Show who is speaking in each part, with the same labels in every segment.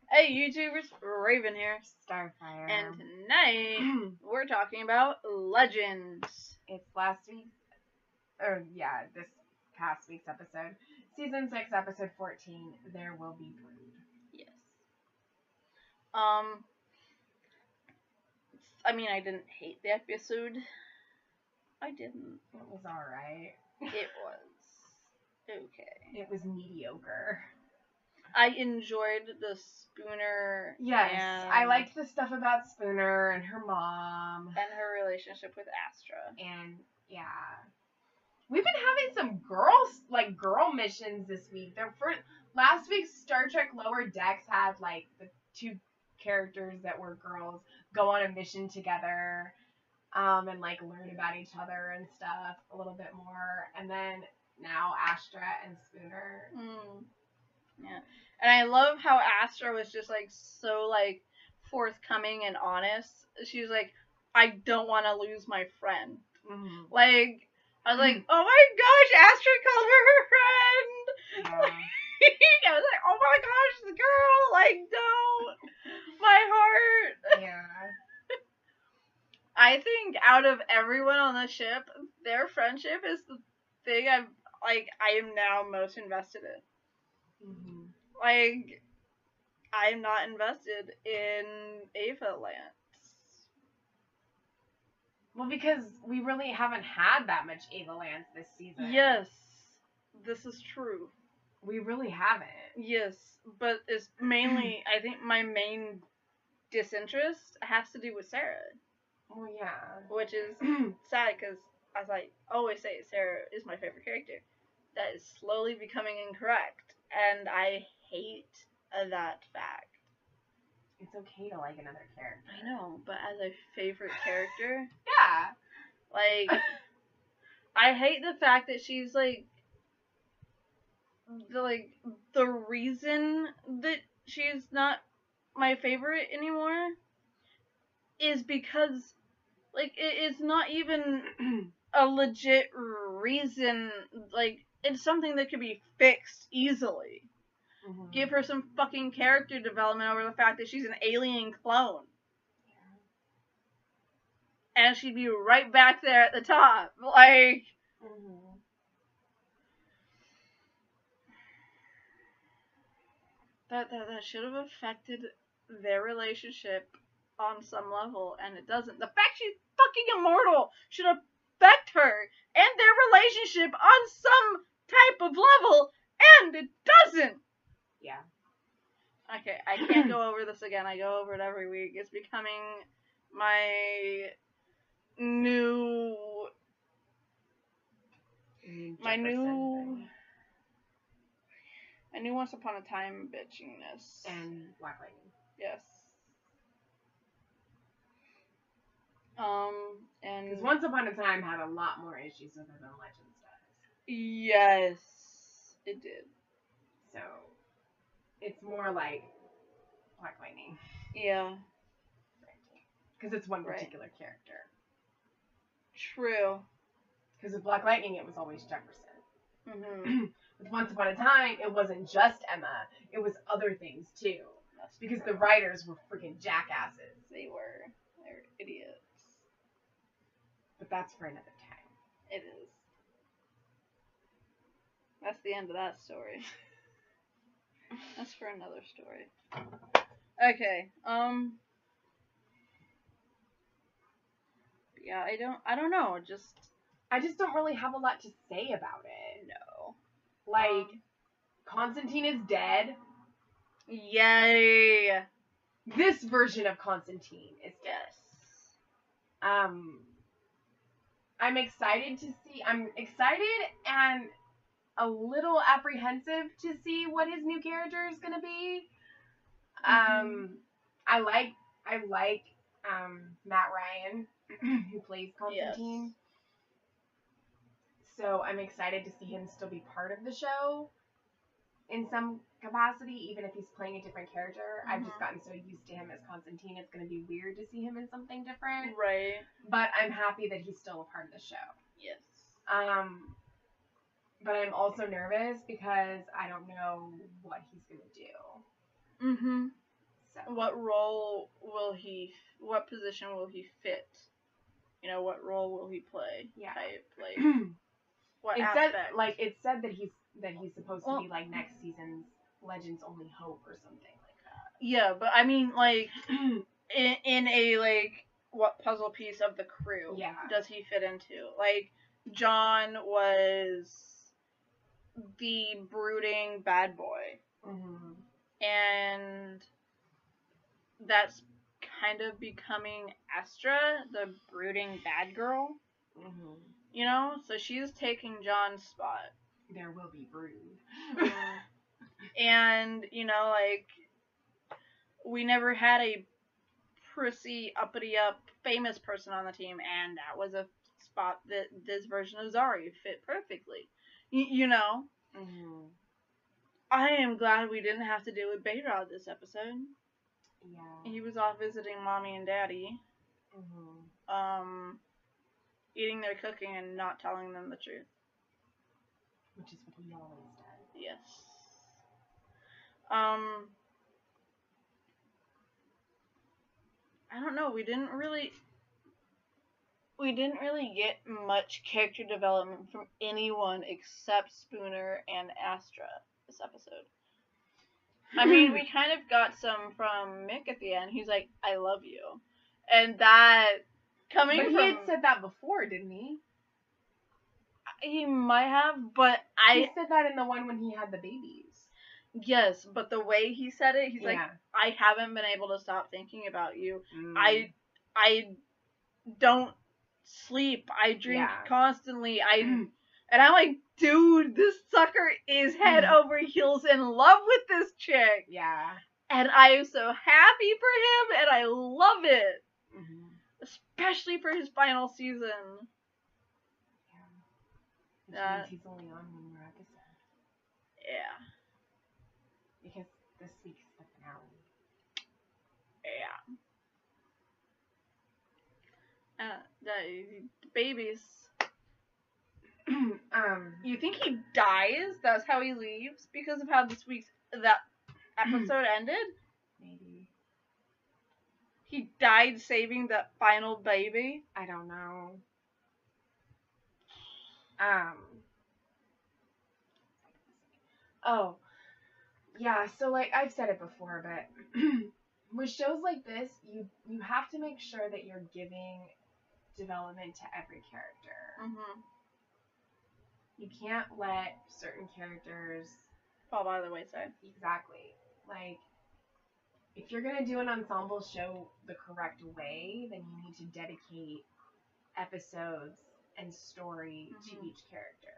Speaker 1: Hey YouTubers, Raven here,
Speaker 2: Starfire.
Speaker 1: and tonight we're talking about Legends.
Speaker 2: It's this past week's episode. Season 6, episode 14, There Will Be Brood.
Speaker 1: Yes. I didn't hate the episode. I didn't.
Speaker 2: It was alright.
Speaker 1: It was okay.
Speaker 2: It was mediocre.
Speaker 1: I enjoyed the Spooner.
Speaker 2: Yes,
Speaker 1: and
Speaker 2: I liked the stuff about Spooner and her mom.
Speaker 1: And her relationship with Astra.
Speaker 2: And, yeah. We've been having some girl missions this week. Last week's Star Trek Lower Decks had, the two characters that were girls go on a mission together, and, learn about each other and stuff a little bit more. And then now Astra and Spooner.
Speaker 1: Yeah. And I love how Astra was just, so, forthcoming and honest. She was like, I don't want to lose my friend.
Speaker 2: Mm-hmm.
Speaker 1: I was like, oh my gosh, Astra called her friend.
Speaker 2: Yeah.
Speaker 1: I was like, oh my gosh, the girl, don't. My heart.
Speaker 2: Yeah.
Speaker 1: I think out of everyone on the ship, their friendship is the thing I am now most invested in.
Speaker 2: Mm-hmm.
Speaker 1: I am not invested in Ava Lance.
Speaker 2: Well, because we really haven't had that much Ava Lance this season.
Speaker 1: Yes, this is true.
Speaker 2: We really haven't.
Speaker 1: Yes, but it's mainly, I think my main disinterest has to do with Sarah.
Speaker 2: Well, yeah.
Speaker 1: Which is sad because, as I always say, Sarah is my favorite character. That is slowly becoming incorrect, and I hate that fact.
Speaker 2: It's okay to like another character.
Speaker 1: I know, but as a favorite character,
Speaker 2: yeah.
Speaker 1: I hate the fact that she's the reason that she's not my favorite anymore is because it is not even a legit reason. It's something that could be fixed easily. Mm-hmm. Give her some fucking character development over the fact that she's an alien clone. Yeah. And she'd be right back there at the top. Mm-hmm. That should have affected their relationship on some level, and it doesn't. The fact she's fucking immortal should affect her and their relationship on some type of level, and it doesn't.
Speaker 2: Yeah.
Speaker 1: Okay, I can't go over this again. I go over it every week. It's becoming my new Once Upon a Time bitchiness.
Speaker 2: And Black Lightning.
Speaker 1: Yes. And
Speaker 2: because Once Upon a Time had a lot more issues with it than Legends does.
Speaker 1: Yes, it did.
Speaker 2: So it's more like Black Lightning.
Speaker 1: Yeah.
Speaker 2: Because it's one particular character.
Speaker 1: True.
Speaker 2: Because with Black Lightning, it was always Jefferson.
Speaker 1: Mm-hmm.
Speaker 2: With Once Upon a Time, it wasn't just Emma. It was other things, too.
Speaker 1: That's
Speaker 2: because
Speaker 1: true.
Speaker 2: The writers were freaking jackasses.
Speaker 1: They were. They were idiots.
Speaker 2: But that's for another time.
Speaker 1: It is. That's the end of that story. That's for another story. Okay. Yeah, I don't know.
Speaker 2: I just don't really have a lot to say about it.
Speaker 1: No.
Speaker 2: Constantine is dead.
Speaker 1: Yay.
Speaker 2: This version of Constantine is dead.
Speaker 1: Yes.
Speaker 2: I'm excited and a little apprehensive to see what his new character is gonna be. Mm-hmm. I like Matt Ryan, who plays Constantine. Yes. So I'm excited to see him still be part of the show in some capacity, even if he's playing a different character. Mm-hmm. I've just gotten so used to him as Constantine, it's going to be weird to see him in something different.
Speaker 1: Right.
Speaker 2: But I'm happy that he's still a part of the show.
Speaker 1: Yes.
Speaker 2: But I'm also nervous because I don't know what he's going to do.
Speaker 1: Mm-hmm.
Speaker 2: So
Speaker 1: what position will he fit? You know, what role will he play?
Speaker 2: Yeah.
Speaker 1: Type, like, what
Speaker 2: it
Speaker 1: aspect?
Speaker 2: said that he's supposed to be like next season's Legends Only Hope or something like that.
Speaker 1: Yeah, but I mean, like, in a, like, what puzzle piece of the crew does he fit into? Like, John was the brooding bad boy.
Speaker 2: Mm-hmm.
Speaker 1: And that's kind of becoming Astra, the brooding bad girl.
Speaker 2: Mm-hmm.
Speaker 1: You know? So she's taking John's spot.
Speaker 2: There will be brood.
Speaker 1: And, you know, like, we never had a prissy, uppity-up, famous person on the team, and that was a spot that this version of Zari fit perfectly. You know?
Speaker 2: Mm-hmm.
Speaker 1: I am glad we didn't have to deal with Behrad this episode.
Speaker 2: Yeah.
Speaker 1: He was off visiting mommy and daddy.
Speaker 2: Mm-hmm.
Speaker 1: Eating their cooking and not telling them the truth.
Speaker 2: Which is what he always does.
Speaker 1: Yes. I don't know, we didn't really get much character development from anyone except Spooner and Astra this episode. I mean, we kind of got some from Mick at the end. He's like, I love you. And that coming from...
Speaker 2: But he had said that before, didn't he?
Speaker 1: He might have, but
Speaker 2: He said that in the one when he had the babies.
Speaker 1: Yes, but the way he said it, he's like, I haven't been able to stop thinking about you. I don't sleep. I drink constantly. And I'm like, dude, this sucker is head over heels in love with this chick.
Speaker 2: Yeah.
Speaker 1: And I am so happy for him, and I love it.
Speaker 2: Mm-hmm.
Speaker 1: Especially for his final season.
Speaker 2: Yeah. Which means he's only on one more episode.
Speaker 1: Yeah.
Speaker 2: Because this week's the finale.
Speaker 1: Yeah. The babies.
Speaker 2: You
Speaker 1: You think he dies? That's how he leaves? Because of how that episode ended?
Speaker 2: Maybe.
Speaker 1: He died saving that final baby?
Speaker 2: I don't know. Oh. Yeah, so like I've said it before, but with shows like this, you have to make sure that you're giving development to every character.
Speaker 1: Mm-hmm.
Speaker 2: You can't let certain characters
Speaker 1: fall by the wayside.
Speaker 2: Exactly. Like, if you're gonna do an ensemble show the correct way, then you need to dedicate episodes and story to each character.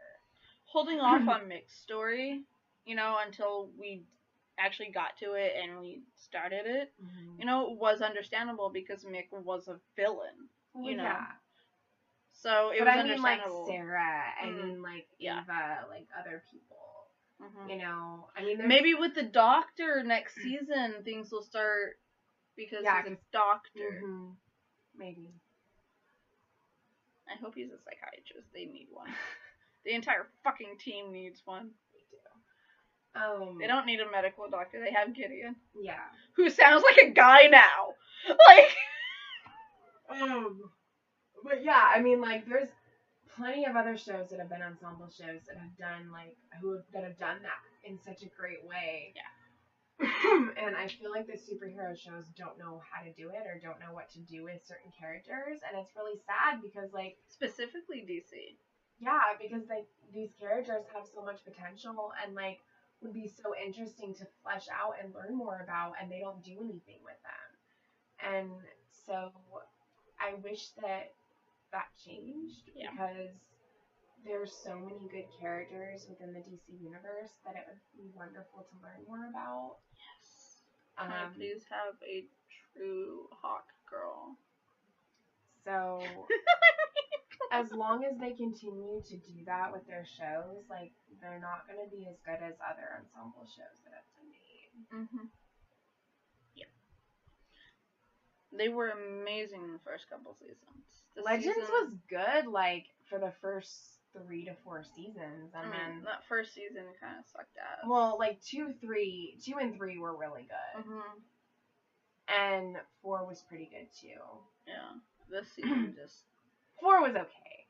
Speaker 1: Holding off on Mick's story, you know, until we actually got to it and we started it, you know, was understandable because Mick was a villain, you know. Yeah. So it was understandable.
Speaker 2: Like Sarah, I mean like Eva, like other people. You know, I mean,
Speaker 1: maybe with the doctor next season things will start because he's a doctor.
Speaker 2: Maybe.
Speaker 1: I hope he's a psychiatrist. They need one. The entire fucking team needs one.
Speaker 2: They do.
Speaker 1: They don't need a medical doctor. They have Gideon.
Speaker 2: Yeah.
Speaker 1: Who sounds like a guy now. Like.
Speaker 2: But yeah, I mean, like, there's plenty of other shows that have been ensemble shows that have done that have done that in such a great way.
Speaker 1: Yeah.
Speaker 2: And I feel like the superhero shows don't know how to do it or don't know what to do with certain characters, and it's really sad because like
Speaker 1: specifically DC.
Speaker 2: Yeah, because like these characters have so much potential and like would be so interesting to flesh out and learn more about, and they don't do anything with them. And so I wish that changed because there's so many good characters within the DC universe that it would be wonderful to learn more about.
Speaker 1: Yes. Can I please have a true Hawk girl?
Speaker 2: So, as long as they continue to do that with their shows, like, they're not going to be as good as other ensemble shows that have been made.
Speaker 1: Yeah. They were amazing in the first couple seasons.
Speaker 2: Legends was good, like, for the first 3 to 4 seasons, and then
Speaker 1: that first season kind of sucked ass.
Speaker 2: Well, like 2 and 3 were really good. And 4 was pretty good too.
Speaker 1: Yeah. This season just...
Speaker 2: 4 was okay.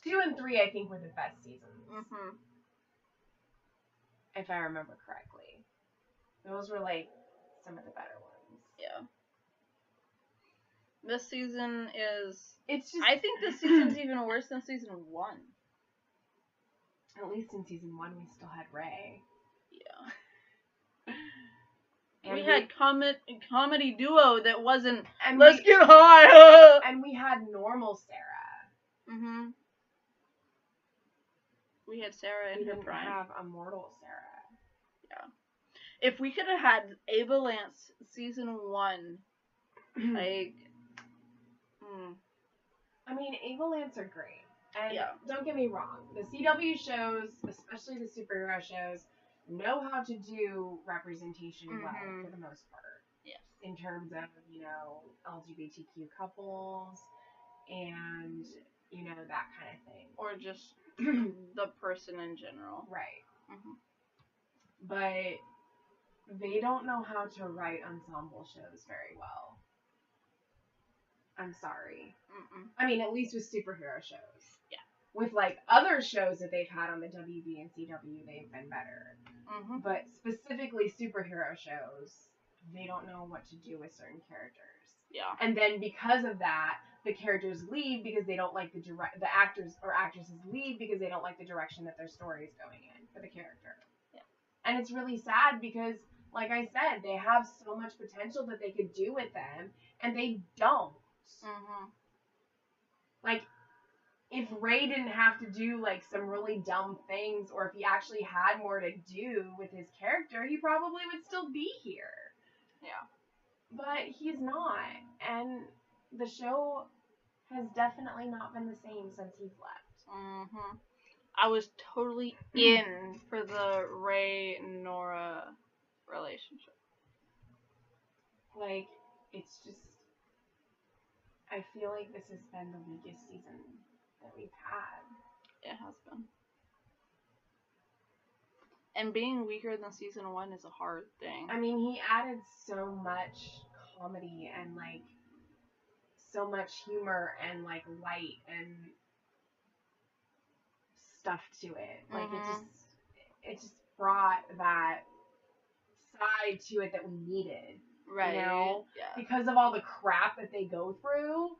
Speaker 2: 2 and 3 I think were the best seasons.
Speaker 1: Mhm.
Speaker 2: If I remember correctly. Those were like some of the better ones.
Speaker 1: Yeah. This season is...
Speaker 2: It's just...
Speaker 1: I think this season's even worse than season 1.
Speaker 2: At least in season 1 we still had Ray.
Speaker 1: Yeah.
Speaker 2: And
Speaker 1: we had comedy duo that wasn't,
Speaker 2: and
Speaker 1: let's get high!
Speaker 2: And we had normal Sarah.
Speaker 1: Mhm. We had Sarah in
Speaker 2: we
Speaker 1: her
Speaker 2: didn't
Speaker 1: prime.
Speaker 2: have a mortal Sarah.
Speaker 1: Yeah. If we could have had Ava Lance season 1, like...
Speaker 2: I mean, Ava Lance are great. And
Speaker 1: Yeah.
Speaker 2: don't get me wrong, the CW shows, especially the superhero shows, know how to do representation well for the most part.
Speaker 1: Yes.
Speaker 2: In terms of, LGBTQ couples and, that kind of thing.
Speaker 1: Or just the person in general.
Speaker 2: Right.
Speaker 1: Mm-hmm.
Speaker 2: But they don't know how to write ensemble shows very well. I'm sorry.
Speaker 1: Mm-mm.
Speaker 2: I mean, at least with superhero shows.
Speaker 1: Yeah.
Speaker 2: With, other shows that they've had on the WB and CW, they've been better.
Speaker 1: Mm-hmm.
Speaker 2: But specifically superhero shows, they don't know what to do with certain characters.
Speaker 1: Yeah.
Speaker 2: And then because of that, the characters leave because they don't like the actors or actresses leave because they don't like the direction that their story is going in for the character.
Speaker 1: Yeah. And
Speaker 2: it's really sad because, like I said, they have so much potential that they could do with them, and they don't.
Speaker 1: Mm-hmm.
Speaker 2: If Ray didn't have to do, some really dumb things, or if he actually had more to do with his character, he probably would still be here.
Speaker 1: Yeah.
Speaker 2: But he's not, and the show has definitely not been the same since he's left.
Speaker 1: Mm-hmm. I was totally in for the Ray and Nora relationship.
Speaker 2: It's just... I feel like this has been the weakest season that we've had.
Speaker 1: It has been. And being weaker than season 1 is a hard thing.
Speaker 2: I mean, he added so much comedy and, so much humor and, light and stuff to it. It just brought that side to it that we needed.
Speaker 1: Right.
Speaker 2: Yeah. Because of all the crap that they go through,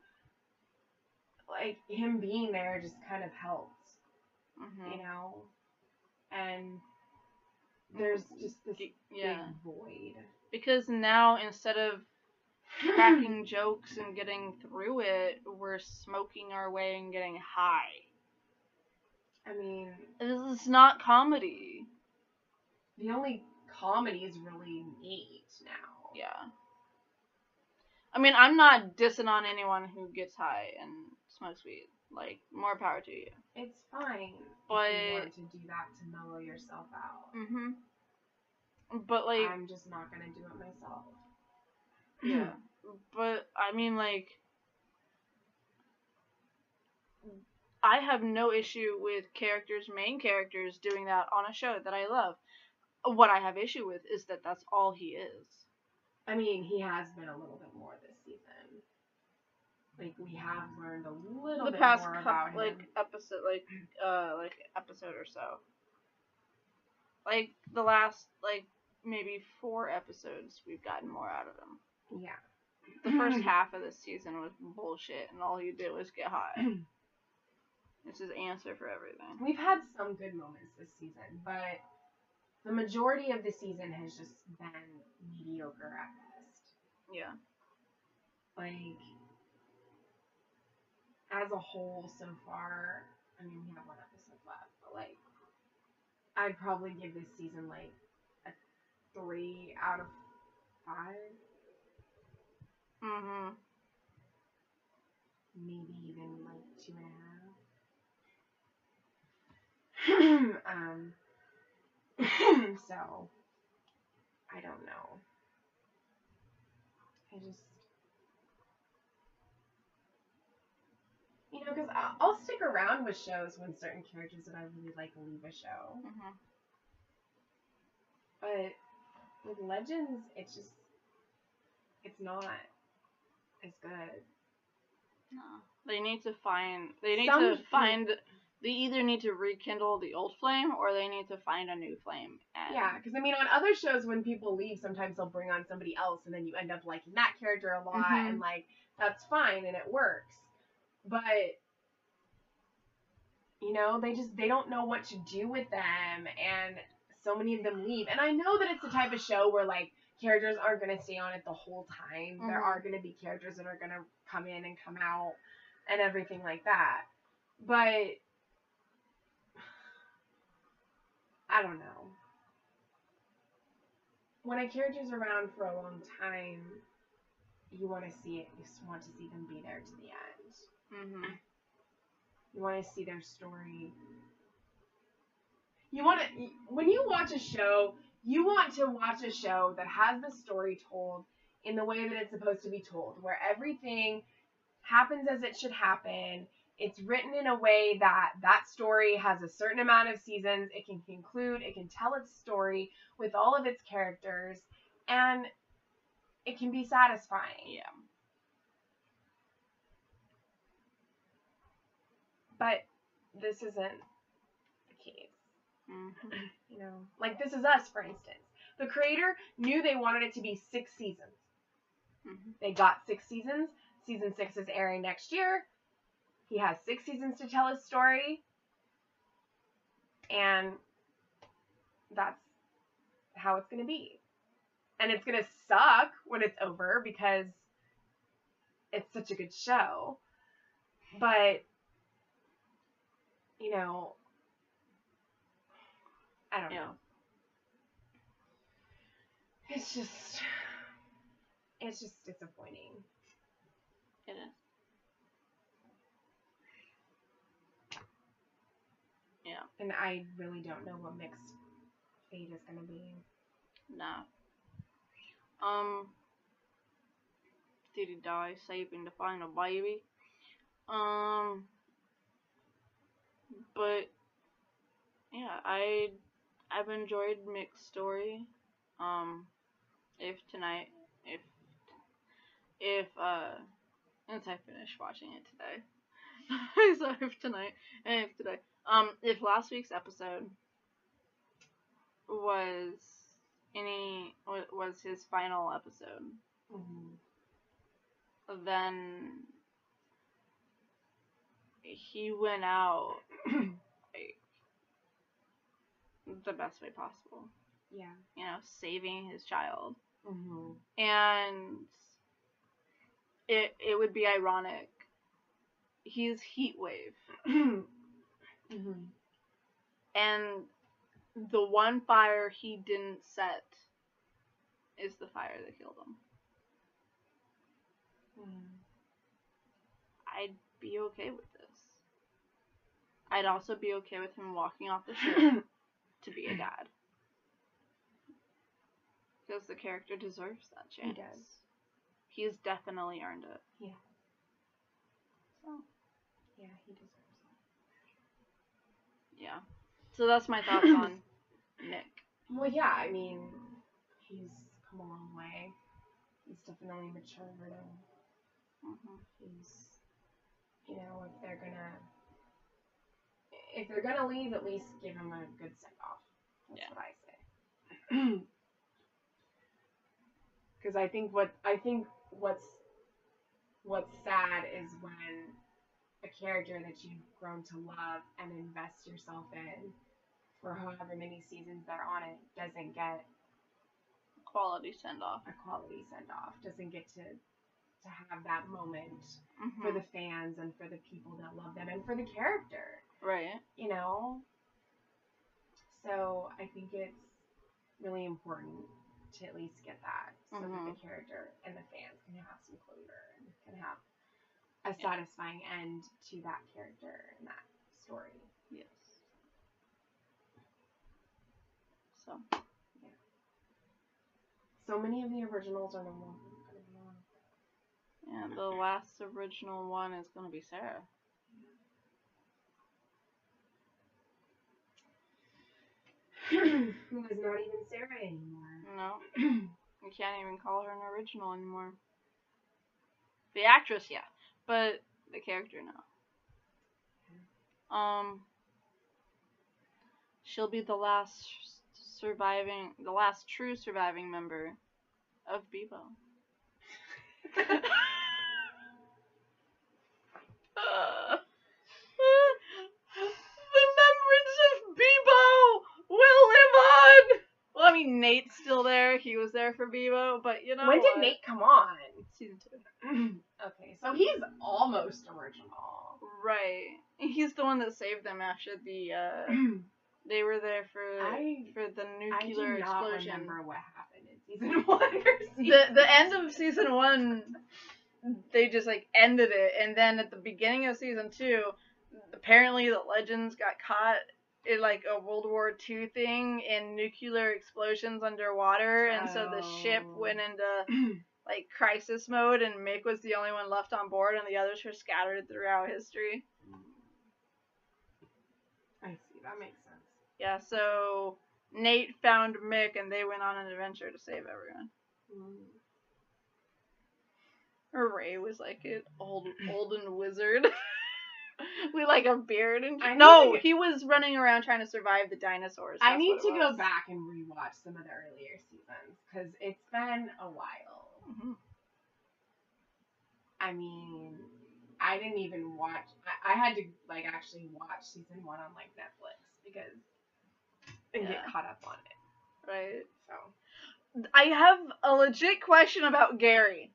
Speaker 2: him being there just kind of helped.
Speaker 1: Mm-hmm.
Speaker 2: And there's just this big void.
Speaker 1: Because now, instead of cracking jokes and getting through it, we're smoking our way and getting high.
Speaker 2: I mean...
Speaker 1: This is not comedy.
Speaker 2: The only comedy is really neat now.
Speaker 1: Yeah. I mean, I'm not dissing on anyone who gets high and smokes weed. More power to you.
Speaker 2: It's fine.
Speaker 1: But
Speaker 2: if you want to do that to mellow yourself out.
Speaker 1: Mm-hmm. But,
Speaker 2: I'm just not gonna do it myself.
Speaker 1: Yeah. But, I mean, I have no issue with main characters doing that on a show that I love. What I have issue with is that that's all he is.
Speaker 2: I mean, he has been a little bit more this season. We have learned a little bit more about him.
Speaker 1: Episode or so. The last, maybe 4 episodes, we've gotten more out of him.
Speaker 2: Yeah.
Speaker 1: The first half of this season was bullshit, and all he did was get high. It's his answer for everything.
Speaker 2: We've had some good moments this season, but the majority of the season has just been mediocre at best.
Speaker 1: Yeah.
Speaker 2: As a whole so far, I mean, we have 1 episode left, but, I'd probably give this season, a 3 out of 5.
Speaker 1: Mm-hmm.
Speaker 2: Maybe even, 2.5. So, I don't know. Because I'll stick around with shows when certain characters that I really like leave a show.
Speaker 1: Mm-hmm.
Speaker 2: But with Legends, it's not as good.
Speaker 1: No. They need to find. They either need to rekindle the old flame, or they need to find a new flame. And
Speaker 2: Yeah, because I mean, on other shows, when people leave, sometimes they'll bring on somebody else, and then you end up liking that character a lot, and like that's fine and it works. But you know, they don't know what to do with them, and so many of them leave. And I know that it's the type of show where like characters aren't gonna stay on it the whole time. There are gonna be characters that are gonna come in and come out, and everything like that. But I don't know. When a character's around for a long time, you want to see it. You want to see them be there to the end. You want to see their story. When you watch a show, you want to watch a show that has the story told in the way that it's supposed to be told, where everything happens as it should happen. It's written in a way that that story has a certain amount of seasons. It can conclude. It can tell its story with all of its characters, and it can be satisfying.
Speaker 1: Yeah.
Speaker 2: But this isn't the case.
Speaker 1: Mm-hmm.
Speaker 2: You know, like This Is Us, for instance. The creator knew they wanted it to be 6 seasons.
Speaker 1: Mm-hmm.
Speaker 2: They got 6 seasons. Season 6 is airing next year. He has 6 seasons to tell his story. And that's how it's going to be. And it's going to suck when it's over because it's such a good show. But, you know, I don't know. It's just disappointing.
Speaker 1: It is. Yeah.
Speaker 2: And I really don't know what Mick's fate is going to be.
Speaker 1: No. Did he die saving the final baby? But yeah, I've enjoyed Mick's story. Once I finish watching it today. So if last week's episode was his final episode, then he went out like the best way possible.
Speaker 2: Yeah.
Speaker 1: You know, saving his child.
Speaker 2: Mm-hmm.
Speaker 1: And it would be ironic. He's Heatwave.
Speaker 2: Mm-hmm.
Speaker 1: And the one fire he didn't set is the fire that killed him. I'd be okay with this. I'd also be okay with him walking off the ship to be a dad. Because the character deserves that chance.
Speaker 2: He does.
Speaker 1: He's definitely earned it.
Speaker 2: Yeah.
Speaker 1: So.
Speaker 2: Yeah, he deserves it.
Speaker 1: Yeah. So that's my thoughts on Mick.
Speaker 2: Well, yeah, I mean, he's come a long way. He's definitely matured, and he's, you know, if they're gonna leave, at least give him a good send off. That's what I say. Because I think what's sad is when a character that you've grown to love and invest yourself in for however many seasons they're on it doesn't get
Speaker 1: quality send off.
Speaker 2: Doesn't get to have that moment for the fans and for the people that love them and for the character.
Speaker 1: Right.
Speaker 2: You know? So I think it's really important to at least get that so that the character and the fans can have some closure and can have a satisfying end to that character and that story.
Speaker 1: Yes. So.
Speaker 2: Yeah. So many of the originals are no longer going to be on.
Speaker 1: Yeah, the last original one is going to be Sarah.
Speaker 2: Who is not even Sarah anymore.
Speaker 1: No. You can't even call her an original anymore. The actress, yeah, but the character, no. She'll be the last true surviving member of Bebo. The remembrance of Bebo will live on! Well, I mean, Nate's still there. He was there for Bebo, but you know
Speaker 2: When
Speaker 1: what?
Speaker 2: did Nate come on?
Speaker 1: Season 2.
Speaker 2: Okay, so he's almost original.
Speaker 1: Right. He's the one that saved them after the, they were there for the nuclear
Speaker 2: I do not
Speaker 1: explosion.
Speaker 2: remember what happened in season 1 or season
Speaker 1: The end of season 1, they just, like, ended it, and then at the beginning of season 2, apparently the Legends got caught in, like, a World War II thing in nuclear explosions underwater, and so the ship went into, like, crisis mode, and Mick was the only one left on board, and the others were scattered throughout history.
Speaker 2: I see, that makes sense.
Speaker 1: Yeah, so Nate found Mick, and they went on an adventure to save everyone. Ray was like an olden wizard with like a beard and he was running around trying to survive the dinosaurs.
Speaker 2: I need to go back and rewatch some of the earlier seasons because it's been a while.
Speaker 1: Mm-hmm.
Speaker 2: I mean, I didn't even watch. I had to like actually watch season 1 on like Netflix and get caught up on it.
Speaker 1: Right.
Speaker 2: So
Speaker 1: I have a legit question about Gary.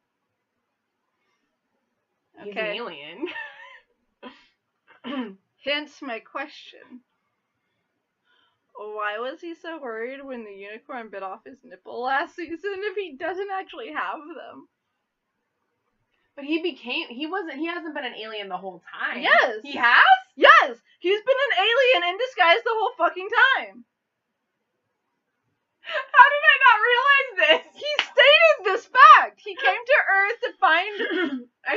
Speaker 2: He's an alien.
Speaker 1: Hence my question. Why was he so worried when the unicorn bit off his nipple last season if he doesn't actually have them?
Speaker 2: But he hasn't been an alien the whole time.
Speaker 1: Yes.
Speaker 2: He has?
Speaker 1: Yes! He's been an alien in disguise the whole fucking time.
Speaker 2: How did I not realize this?
Speaker 1: He stated this fact. He came to Earth to find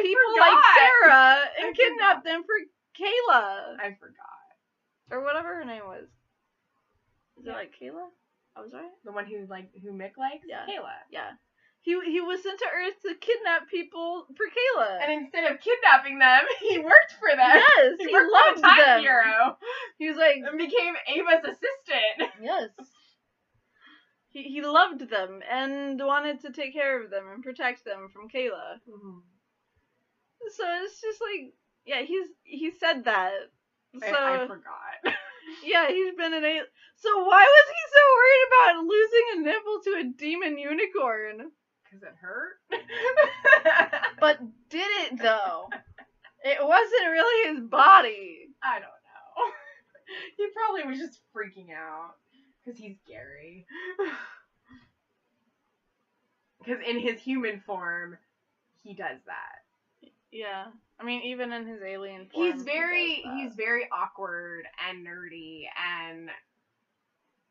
Speaker 1: people like Sarah and kidnap them for Kayla.
Speaker 2: I forgot.
Speaker 1: Or whatever her name was. Is it like Kayla? I was right?
Speaker 2: The one who Mick likes?
Speaker 1: Yeah.
Speaker 2: Kayla.
Speaker 1: Yeah. He was sent to Earth to kidnap people for Kayla.
Speaker 2: And instead of kidnapping them, he worked for them.
Speaker 1: Yes, he loved
Speaker 2: them.
Speaker 1: them.
Speaker 2: Hero.
Speaker 1: He was like...
Speaker 2: And became Ava's assistant.
Speaker 1: Yes. He loved them and wanted to take care of them and protect them from Kayla.
Speaker 2: Mm-hmm.
Speaker 1: So it's just like, yeah, he said that. So
Speaker 2: I forgot.
Speaker 1: Yeah, he's been an alien. So why was he so worried about losing a nipple to a demon unicorn?
Speaker 2: Because it hurt.
Speaker 1: But did it though? It wasn't really his body.
Speaker 2: I don't know. He probably was just freaking out. Because he's Gary. Because in his human form, he does that.
Speaker 1: Yeah. I mean, even in his alien form,
Speaker 2: he's very awkward and nerdy, and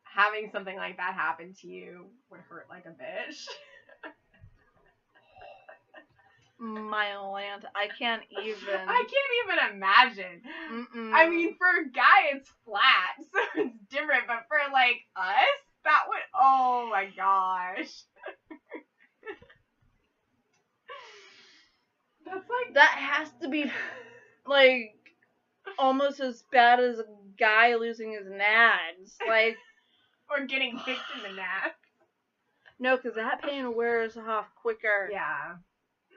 Speaker 2: having something like that happen to you would hurt like a bitch.
Speaker 1: My land, I can't even
Speaker 2: imagine.
Speaker 1: Mm-mm.
Speaker 2: I mean, for a guy, it's flat, so it's different, but for, like, us, that would, oh my gosh. That's like...
Speaker 1: That has to be, like, almost as bad as a guy losing his nads. Like...
Speaker 2: or getting kicked in the nads.
Speaker 1: No, because that pain wears off quicker.
Speaker 2: Yeah.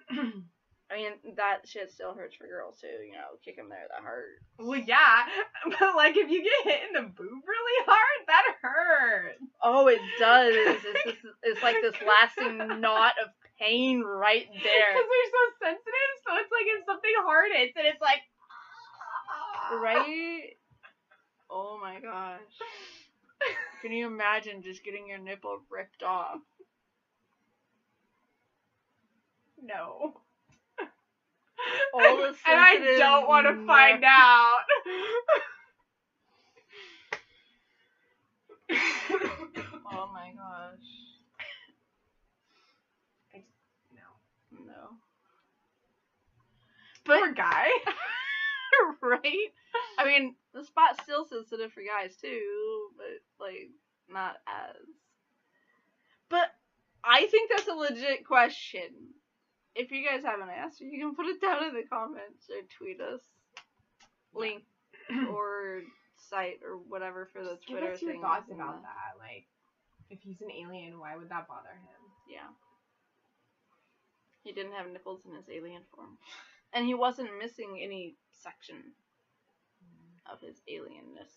Speaker 1: I mean, that shit still hurts for girls, too. You know, kick them there, that hurts.
Speaker 2: Well, yeah. But, like, if you get hit in the boob really hard, that hurts.
Speaker 1: Oh, it does. It's like this lasting knot of pain right there.
Speaker 2: Because they're so sensitive, so it's like if something hard hits, and it's like...
Speaker 1: Right? Oh my gosh. Can you imagine just getting your nipple ripped off?
Speaker 2: No.
Speaker 1: All the
Speaker 2: and I don't want to find out.
Speaker 1: Oh my gosh. No. But,
Speaker 2: poor guy.
Speaker 1: Right? I mean, the spot's still sensitive for guys too, but like not as. But I think that's a legit question. If you guys have an answer, you can put it down in the comments or tweet us. Link or site or whatever for the
Speaker 2: Just
Speaker 1: Twitter
Speaker 2: give us your
Speaker 1: thing.
Speaker 2: thoughts about that. Like, if he's an alien, why would that bother him?
Speaker 1: Yeah. He didn't have nipples in his alien form. And he wasn't missing any section of his alienness.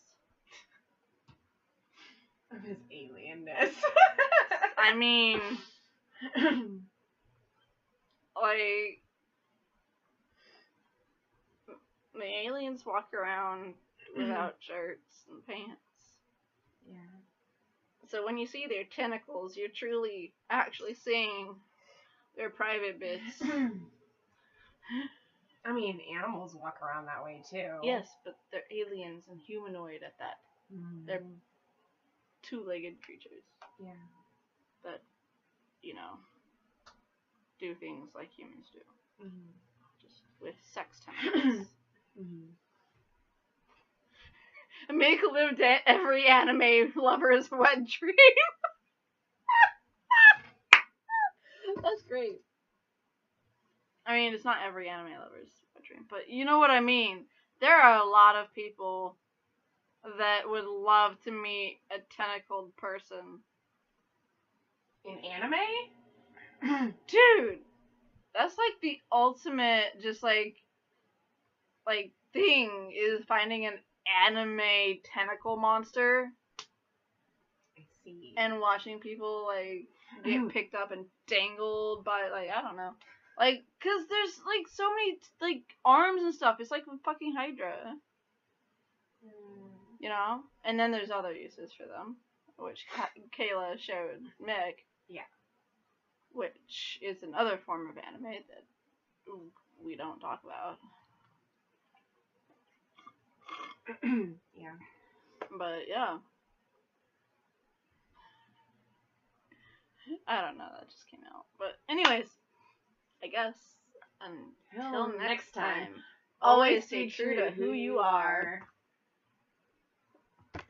Speaker 2: Of his alienness.
Speaker 1: I mean, like, the aliens walk around without shirts and pants.
Speaker 2: Yeah.
Speaker 1: So when you see their tentacles, you're truly actually seeing their private bits.
Speaker 2: I mean, animals walk around that way too.
Speaker 1: Yes, but they're aliens and humanoid at that. They're two-legged creatures.
Speaker 2: Yeah.
Speaker 1: That, you know, do things like humans do. Just with sex tentacles. Make lived every anime lover's wet dream. That's great. I mean, it's not every anime lover's wet dream, but you know what I mean. There are a lot of people that would love to meet a tentacled person.
Speaker 2: In anime?
Speaker 1: Dude, that's like the ultimate just like thing is finding an anime tentacle monster.
Speaker 2: I see.
Speaker 1: And watching people like get picked up and dangled by like, I don't know. Like, cause there's like so many like arms and stuff. It's like a fucking Hydra. You know? And then there's other uses for them, which Kayla showed Mick.
Speaker 2: Yeah.
Speaker 1: Which is another form of anime that we don't talk about.
Speaker 2: Yeah.
Speaker 1: But yeah. I don't know, that just came out. But anyways, I guess until next time, always stay true to who you are.